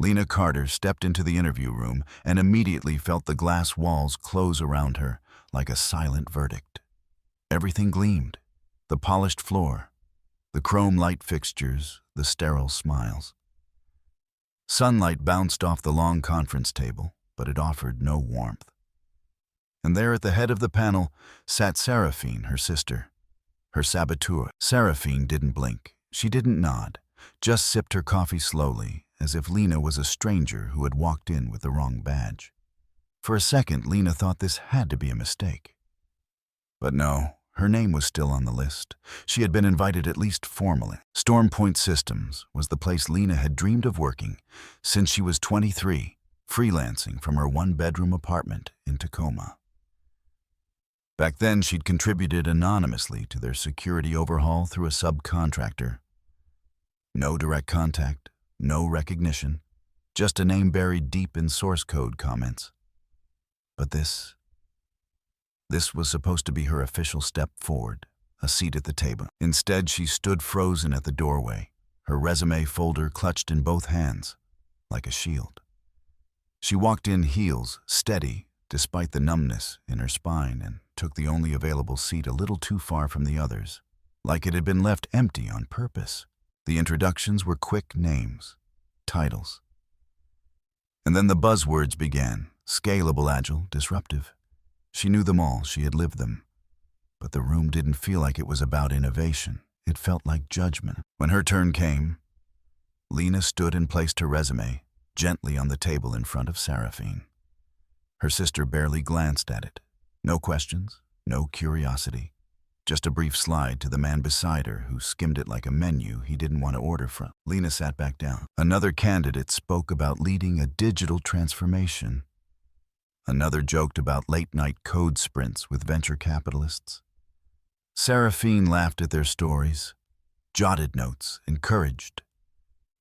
Lena Carter stepped into the interview room and immediately felt the glass walls close around her like a silent verdict. Everything gleamed. The polished floor, the chrome light fixtures, the sterile smiles. Sunlight bounced off the long conference table, but it offered no warmth. And there at the head of the panel sat Seraphine, her sister, her saboteur. Seraphine didn't blink. She didn't nod, just sipped her coffee slowly, as if Lena was a stranger who had walked in with the wrong badge. For a second, Lena thought this had to be a mistake. But no, her name was still on the list. She had been invited at least formally. Storm Point Systems was the place Lena had dreamed of working since she was 23, freelancing from her one-bedroom apartment in Tacoma. Back then, she'd contributed anonymously to their security overhaul through a subcontractor. No direct contact, no recognition, just a name buried deep in source code comments. But this was supposed to be her official step forward, a seat at the table. Instead, she stood frozen at the doorway, her resume folder clutched in both hands, like a shield. She walked in heels, steady, despite the numbness in her spine, and took the only available seat a little too far from the others, like it had been left empty on purpose. The introductions were quick names, titles. And then the buzzwords began: scalable, agile, disruptive. She knew them all, she had lived them. But the room didn't feel like it was about innovation. It felt like judgment. When her turn came, Lena stood and placed her resume gently on the table in front of Seraphine. Her sister barely glanced at it. No questions, no curiosity. Just a brief slide to the man beside her who skimmed it like a menu he didn't want to order from. Lena sat back down. Another candidate spoke about leading a digital transformation. Another joked about late-night code sprints with venture capitalists. Seraphine laughed at their stories, jotted notes, encouraged.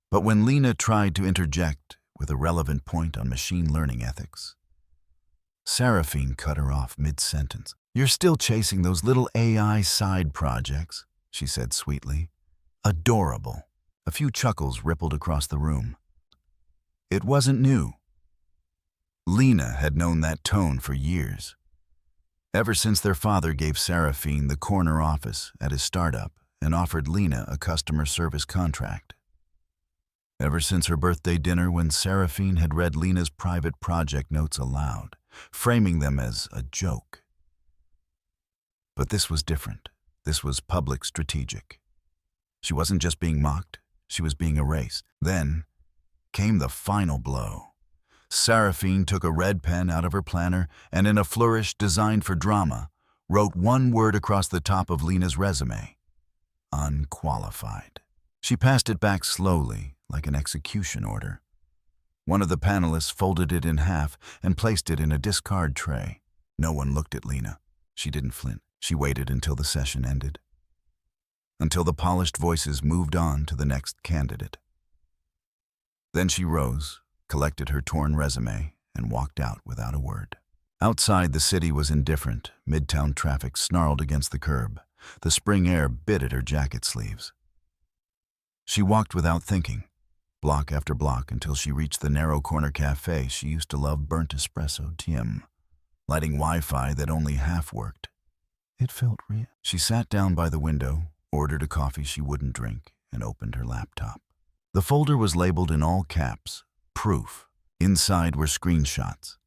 But when Lena tried to interject with a relevant point on machine learning ethics, Seraphine cut her off mid-sentence. "You're still chasing those little AI side projects," she said sweetly. "Adorable." A few chuckles rippled across the room. It wasn't new. Lena had known that tone for years. Ever since their father gave Seraphine the corner office at his startup and offered Lena a customer service contract. Ever since her birthday dinner when Seraphine had read Lena's private project notes aloud, framing them as a joke. But this was different. This was public strategic. She wasn't just being mocked, she was being erased. Then came the final blow. Seraphine took a red pen out of her planner and, in a flourish designed for drama, wrote one word across the top of Lena's resume: unqualified. She passed it back slowly, like an execution order. One of the panelists folded it in half and placed it in a discard tray. No one looked at Lena. She didn't flinch. She waited until the session ended, until the polished voices moved on to the next candidate. Then she rose, collected her torn resume, and walked out without a word. Outside, the city was indifferent. Midtown traffic snarled against the curb. The spring air bit at her jacket sleeves. She walked without thinking, block after block, until she reached the narrow corner cafe she used to love, burnt espresso Tim, lighting Wi-Fi that only half worked. It felt real. She sat down by the window, ordered a coffee she wouldn't drink, and opened her laptop. The folder was labeled in all caps, proof. Inside were screenshots,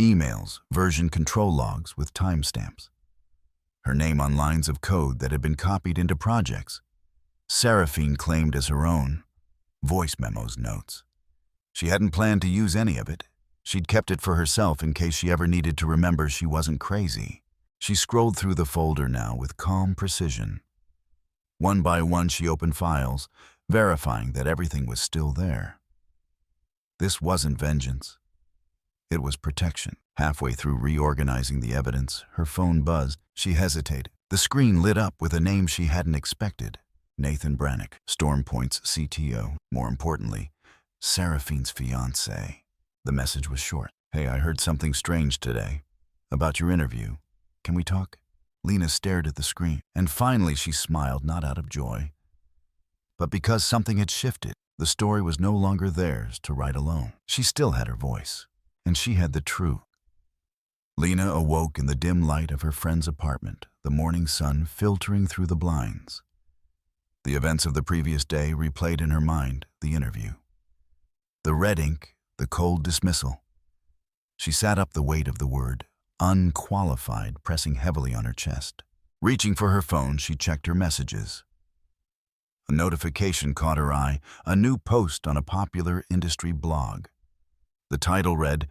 emails, version control logs with timestamps. Her name on lines of code that had been copied into projects Seraphine claimed as her own, voice memos, notes. She hadn't planned to use any of it. She'd kept it for herself in case she ever needed to remember she wasn't crazy. She scrolled through the folder now with calm precision. One by one she opened files, verifying that everything was still there. This wasn't vengeance. It was protection. Halfway through reorganizing the evidence, her phone buzzed. She hesitated. The screen lit up with a name she hadn't expected. Nathan Brannick, Storm Point's CTO. More importantly, Seraphine's fiancé. The message was short. "Hey, I heard something strange today. About your interview. Can we talk?" Lena stared at the screen, and finally she smiled, not out of joy, but because something had shifted. The story was no longer theirs to write alone. She still had her voice, and she had the truth. Lena awoke in the dim light of her friend's apartment, the morning sun filtering through the blinds. The events of the previous day replayed in her mind, the interview. The red ink, the cold dismissal. She sat up, the weight of the word unqualified pressing heavily on her chest. Reaching for her phone, she checked her messages. A notification caught her eye, a new post on a popular industry blog. The title read,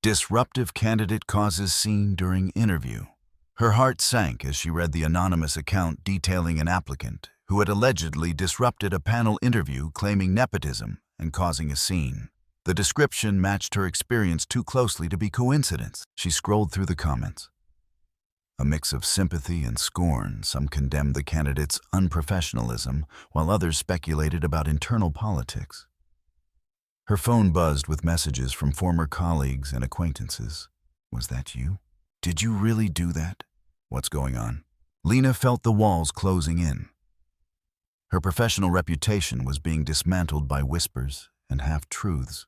"Disruptive Candidate Causes Scene During Interview." Her heart sank as she read the anonymous account detailing an applicant who had allegedly disrupted a panel interview, claiming nepotism and causing a scene. The description matched her experience too closely to be coincidence. She scrolled through the comments. A mix of sympathy and scorn. Some condemned the candidate's unprofessionalism, while others speculated about internal politics. Her phone buzzed with messages from former colleagues and acquaintances. Was that you? Did you really do that? What's going on? Lena felt the walls closing in. Her professional reputation was being dismantled by whispers and half-truths.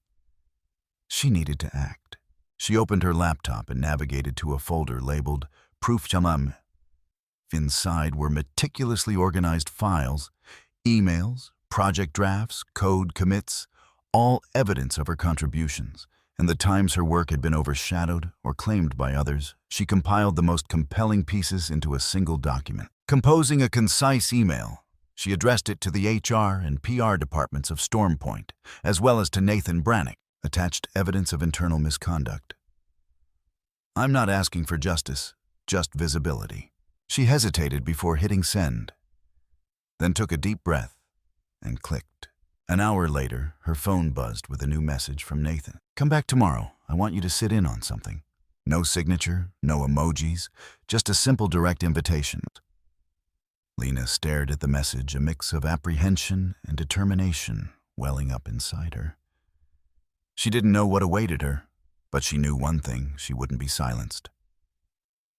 She needed to act. She opened her laptop and navigated to a folder labeled Proof Jamam. Inside were meticulously organized files, emails, project drafts, code commits, all evidence of her contributions. And the times her work had been overshadowed or claimed by others, she compiled the most compelling pieces into a single document. Composing a concise email, she addressed it to the HR and PR departments of StormPoint, as well as to Nathan Brannick, attached evidence of internal misconduct. "I'm not asking for justice, just visibility." She hesitated before hitting send, then took a deep breath and clicked. An hour later, her phone buzzed with a new message from Nathan. "Come back tomorrow. I want you to sit in on something." No signature, no emojis, just a simple direct invitation. Lena stared at the message, a mix of apprehension and determination welling up inside her. She didn't know what awaited her, but she knew one thing: she wouldn't be silenced.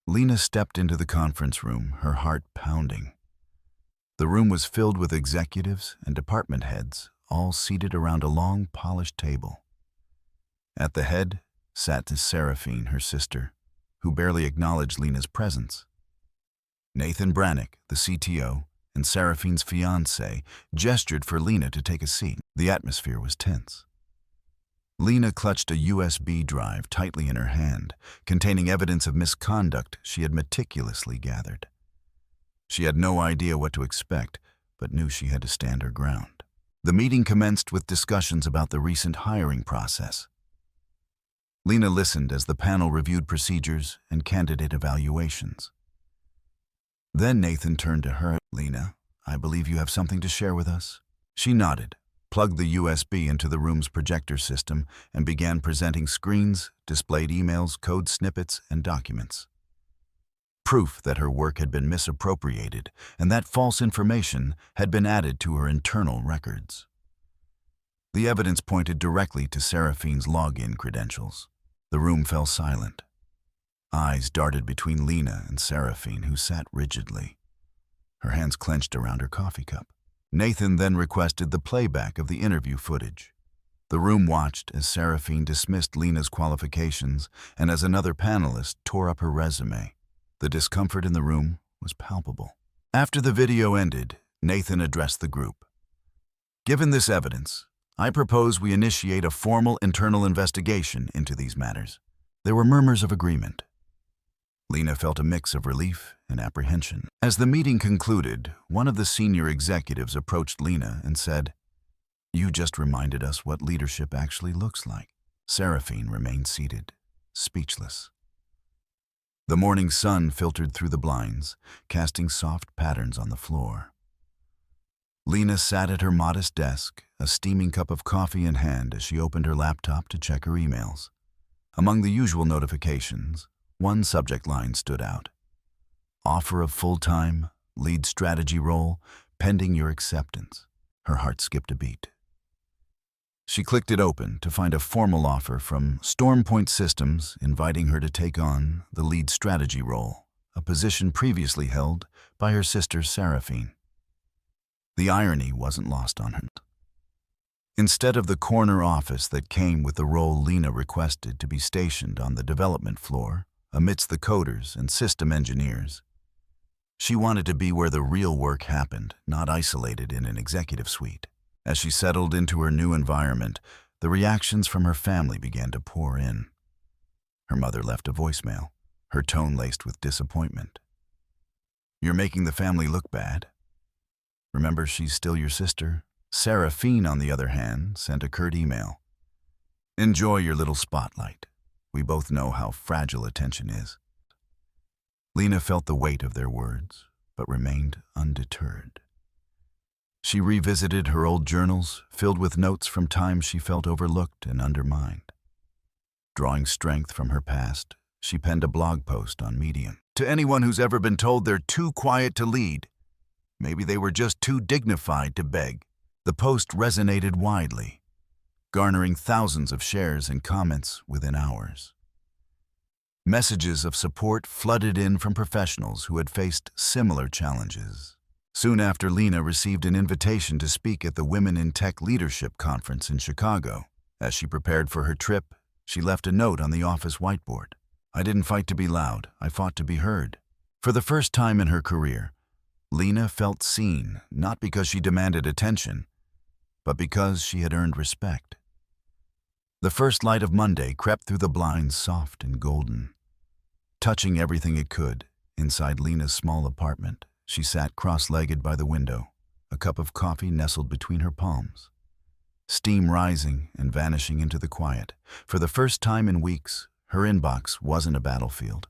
Lena stepped into the conference room, her heart pounding. The room was filled with executives and department heads, all seated around a long, polished table. At the head sat Seraphine, her sister, who barely acknowledged Lena's presence. Nathan Brannick, the CTO, and Seraphine's fiancé gestured for Lena to take a seat. The atmosphere was tense. Lena clutched a USB drive tightly in her hand, containing evidence of misconduct she had meticulously gathered. She had no idea what to expect, but knew she had to stand her ground. The meeting commenced with discussions about the recent hiring process. Lena listened as the panel reviewed procedures and candidate evaluations. Then Nathan turned to her. "Lena, I believe you have something to share with us." She nodded, plugged the USB into the room's projector system, and began presenting screens, displayed emails, code snippets, and documents. Proof that her work had been misappropriated and that false information had been added to her internal records. The evidence pointed directly to Seraphine's login credentials. The room fell silent. Eyes darted between Lena and Seraphine, who sat rigidly, her hands clenched around her coffee cup. Nathan then requested the playback of the interview footage. The room watched as Seraphine dismissed Lena's qualifications and as another panelist tore up her resume. The discomfort in the room was palpable. After the video ended, Nathan addressed the group. "Given this evidence, I propose we initiate a formal internal investigation into these matters." There were murmurs of agreement. Lena felt a mix of relief and apprehension. As the meeting concluded, one of the senior executives approached Lena and said, "You just reminded us what leadership actually looks like." Seraphine remained seated, speechless. The morning sun filtered through the blinds, casting soft patterns on the floor. Lena sat at her modest desk, a steaming cup of coffee in hand as she opened her laptop to check her emails. Among the usual notifications, one subject line stood out: "Offer of full-time, lead strategy role, pending your acceptance." Her heart skipped a beat. She clicked it open to find a formal offer from StormPoint Systems inviting her to take on the lead strategy role, a position previously held by her sister Seraphine. The irony wasn't lost on her. Instead of the corner office that came with the role Lena requested to be stationed on the development floor, amidst the coders and system engineers, she wanted to be where the real work happened, not isolated in an executive suite. As she settled into her new environment, the reactions from her family began to pour in. Her mother left a voicemail, her tone laced with disappointment. "You're making the family look bad. Remember, she's still your sister." Seraphine, on the other hand, sent a curt email. "Enjoy your little spotlight. We both know how fragile attention is." Lena felt the weight of their words, but remained undeterred. She revisited her old journals, filled with notes from times she felt overlooked and undermined. Drawing strength from her past, she penned a blog post on Medium. "To anyone who's ever been told they're too quiet to lead, maybe they were just too dignified to beg." The post resonated widely, garnering thousands of shares and comments within hours. Messages of support flooded in from professionals who had faced similar challenges. Soon after, Lena received an invitation to speak at the Women in Tech Leadership Conference in Chicago. As she prepared for her trip, she left a note on the office whiteboard. "I didn't fight to be loud, I fought to be heard." For the first time in her career, Lena felt seen, not because she demanded attention, but because she had earned respect. The first light of Monday crept through the blinds, soft and golden. Touching everything it could, inside Lena's small apartment, she sat cross-legged by the window, a cup of coffee nestled between her palms. Steam rising and vanishing into the quiet. For the first time in weeks, her inbox wasn't a battlefield.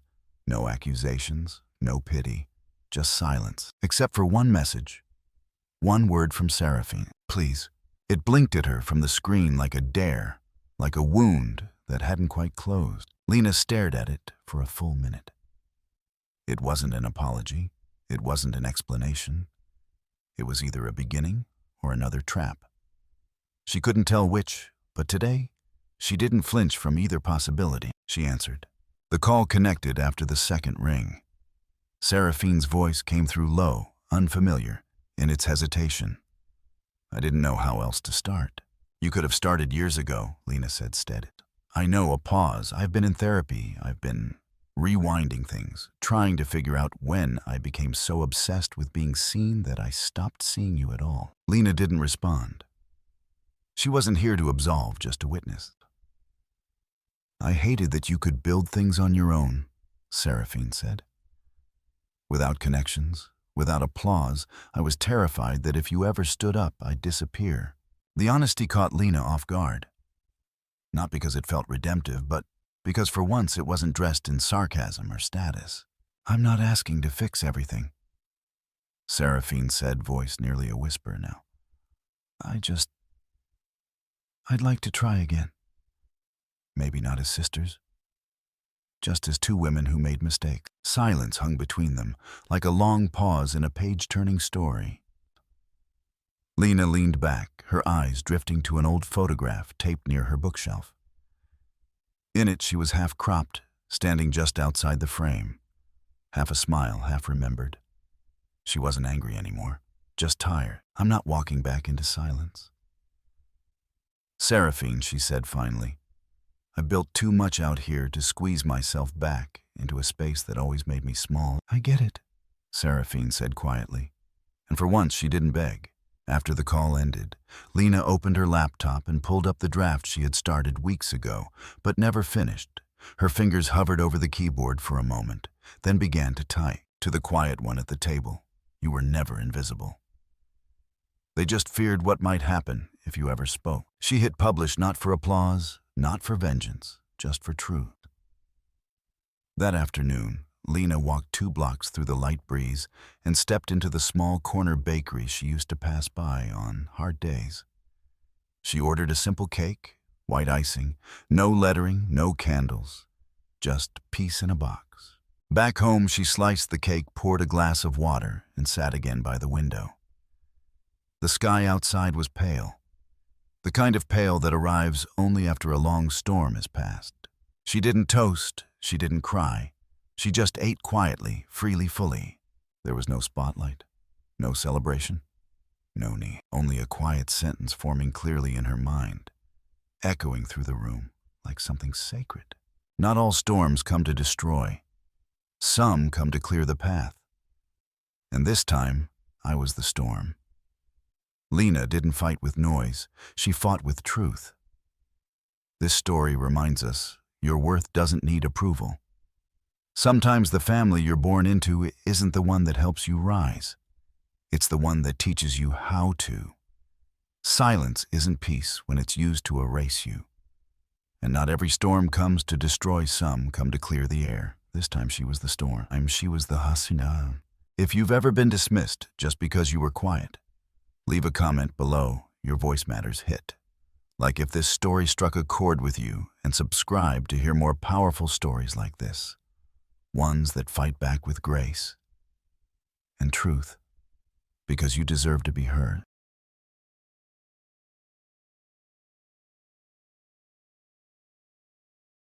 No accusations, no pity, just silence, except for one message. One word from Seraphine: "Please." It blinked at her from the screen like a dare, like a wound that hadn't quite closed. Lena stared at it for a full minute. It wasn't an apology. It wasn't an explanation. It was either a beginning or another trap. She couldn't tell which, but today, she didn't flinch from either possibility. She answered. The call connected after the second ring. Seraphine's voice came through low, unfamiliar, in its hesitation. "I didn't know how else to start." "You could have started years ago," Lena said steady. "I know, a pause. I've been in therapy. I've been rewinding things, trying to figure out when I became so obsessed with being seen that I stopped seeing you at all." Lena didn't respond. She wasn't here to absolve, just to witness. "I hated that you could build things on your own," Seraphine said. "Without connections, without applause, I was terrified that if you ever stood up, I'd disappear." The honesty caught Lena off guard. Not because it felt redemptive, but because for once it wasn't dressed in sarcasm or status. "I'm not asking to fix everything," Seraphine said, voice nearly a whisper now. I'd like to try again. Maybe not as sisters, just as two women who made mistakes." Silence hung between them, like a long pause in a page-turning story. Lena leaned back, her eyes drifting to an old photograph taped near her bookshelf. In it, she was half-cropped, standing just outside the frame. Half a smile, half remembered. She wasn't angry anymore, just tired. "I'm not walking back into silence." "Seraphine," she said finally, "I built too much out here to squeeze myself back into a space that always made me small." "I get it," Seraphine said quietly, and for once she didn't beg. After the call ended, Lena opened her laptop and pulled up the draft she had started weeks ago, but never finished. Her fingers hovered over the keyboard for a moment, then began to type. To the quiet one at the table, "You were never invisible. They just feared what might happen if you ever spoke." She hit publish not for applause, not for vengeance, just for truth. That afternoon, Lena walked 2 blocks through the light breeze and stepped into the small corner bakery she used to pass by on hard days. She ordered a simple cake, white icing, no lettering, no candles, just peace in a box. Back home, she sliced the cake, poured a glass of water, and sat again by the window. The sky outside was pale, the kind of pale that arrives only after a long storm has passed. She didn't toast, she didn't cry. She just ate quietly, freely, fully. There was no spotlight, no celebration, No need. Only a quiet sentence forming clearly in her mind, echoing through the room like something sacred. Not all storms come to destroy. Some come to clear the path. And this time, I was the storm. Lena didn't fight with noise. She fought with truth. This story reminds us your worth doesn't need approval. Sometimes the family you're born into isn't the one that helps you rise. It's the one that teaches you how to. Silence isn't peace when it's used to erase you. And not every storm comes to destroy, some come to clear the air. This time she was the storm. She was the hasina. If you've ever been dismissed just because you were quiet, leave a comment below. Your voice matters. Hit like if this story struck a chord with you, and subscribe to hear more powerful stories like this. Ones that fight back with grace and truth, because you deserve to be heard.